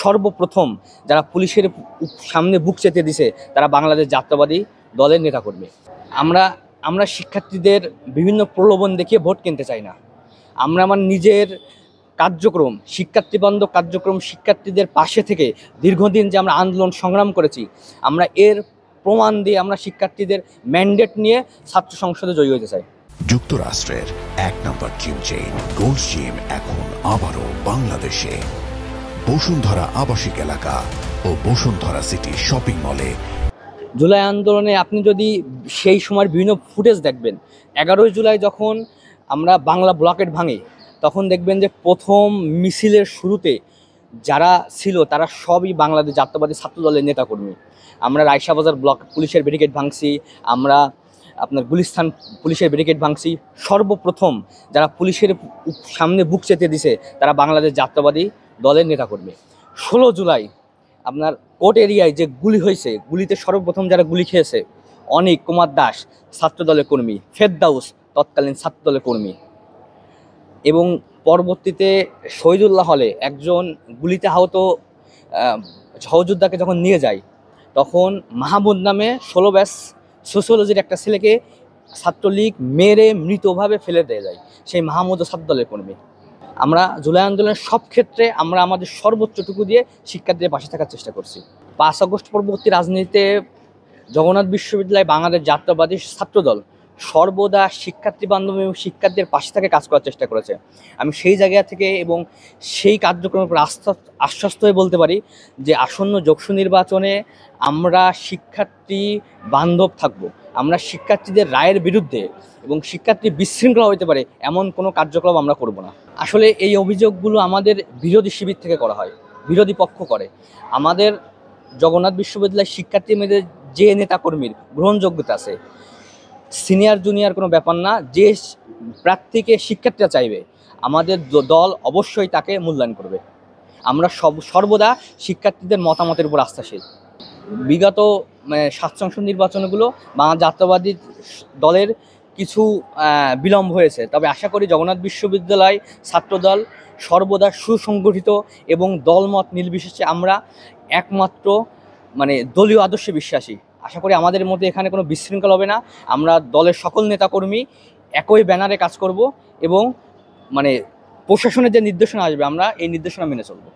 সর্বপ্রথম যারা পুলিশের সামনে বুক চেতে দিছে তারা বাংলাদেশ জাতীয়তাবাদী দলের নেতাকর্মী। আমরা আমরা শিক্ষার্থীদের বিভিন্ন প্রলোভন দেখিয়ে ভোট কিনতে চাই না। আমরা আমার নিজের কার্যক্রম, শিক্ষার্থীবান্ধব কার্যক্রম, শিক্ষার্থীদের পাশে থেকে দীর্ঘদিন যে আমরা আন্দোলন সংগ্রাম করেছি, আমরা এর প্রমাণ দিয়ে আমরা শিক্ষার্থীদের ম্যান্ডেট নিয়ে ছাত্র সংসদে জয়ী হতে চাই। যুক্তরাষ্ট্রের ১ নম্বর জিম চেইন গোল্ড জিম এখন আবারও বাংলাদেশে। বসুন্ধরা আবাসিক এলাকা ও বসুন্ধরা সিটি শপিং মলে। জুলাই আন্দোলনে আপনি যদি সেই সময়ের বিভিন্ন ফুটেজ দেখবেন, 11ই জুলাই যখন আমরা বাংলা ব্লকেট ভাঙি, তখন দেখবেন যে প্রথম মিছিলের শুরুতে যারা ছিল তারা সবই বাংলাদেশ জাতীয়তাবাদী ছাত্র দলের নেতাকর্মী। আমরা রায়শাবাজার ব্লক পুলিশের ব্যারিকেড ভাঙছি, আমরা আপনার গুলিস্তান পুলিশের ব্যারিকেড ভাঙছি। সর্বপ্রথম যারা পুলিশের সামনে বুক চেতে দিছে তারা বাংলাদেশ জাতীয়তাবাদী দলের নেতাকর্মী। 16 জুলাই আপনার কোর্ট এরিয়ায় যে গুলি হয়েছে, গুলিতে সর্বপ্রথম যারা গুলি খেয়েছে অনিক কুমার দাস ছাত্রদলের কর্মী, ফেরদাউস তৎকালীন ছাত্রদলের কর্মী, এবং পরবর্তীতে শহীদুল্লাহ হলে একজন গুলিতে আহত সহযোদ্ধাকে যখন নিয়ে যায়, তখন মাহমুদ নামে 16 ব্যাচ সোশিওলজির একটা ছেলেকে ছাত্রলীগ মেরে মৃতভাবে ফেলে দিয়ে যায়। সেই মাহমুদও ছাত্রদলের কর্মী। আমরা জুলাই আন্দোলনের সব ক্ষেত্রে আমরা আমাদের সর্বোচ্চটুকু দিয়ে শিক্ষার্থীদের পাশে থাকার চেষ্টা করছি। 5 আগস্ট পরবর্তী রাজনীতিতে জগন্নাথ বিশ্ববিদ্যালয় বাংলাদেশ জাতীয়তাবাদী ছাত্রদল সর্বদা শিক্ষার্থী বান্ধব এবং শিক্ষার্থীদের পাশে থেকে কাজ করার চেষ্টা করেছে। আমি সেই জায়গা থেকে এবং সেই কার্যক্রমের উপর আশ্বস্ত হয়ে বলতে পারি যে আসন্ন যোগসু নির্বাচনে আমরা শিক্ষার্থী বান্ধব থাকব। আমরা শিক্ষার্থীদের রায়ের বিরুদ্ধে এবং শিক্ষার্থী বিশৃঙ্খলা হতে পারে এমন কোনো কার্যকলাপ আমরা করব না। আসলে এই অভিযোগগুলো আমাদের বিরোধী শিবির থেকে করা হয়, বিরোধী পক্ষ করে। আমাদের জগন্নাথ বিশ্ববিদ্যালয়ের শিক্ষার্থী মেয়েদের যে নেতাকর্মীর গ্রহণযোগ্যতা আছে, সিনিয়র জুনিয়র কোনো ব্যাপার না, যে প্রার্থীকে শিক্ষার্থীরা চাইবে আমাদের দল অবশ্যই তাকে মূল্যায়ন করবে। আমরা সর্বদা শিক্ষার্থীদের মতামতের উপর আস্থাশীল। বিগত 7 সংসদ নির্বাচনগুলো বাংলাদেশ জাতীয়তাবাদী দলের কিছু বিলম্ব হয়েছে, তবে আশা করি জগন্নাথ বিশ্ববিদ্যালয় ছাত্রদল সর্বদা সুসংগঠিত এবং দলমত নির্বিশেষে আমরা একমাত্র দলীয় আদর্শে বিশ্বাসী। আশা করি আমাদের মধ্যে এখানে কোনো বিশৃঙ্খলা হবে না। আমরা দলের সকল নেতাকর্মী একই ব্যানারে কাজ করব এবং প্রশাসনের যে নির্দেশনা আসবে আমরা এই নির্দেশনা মেনে চলব।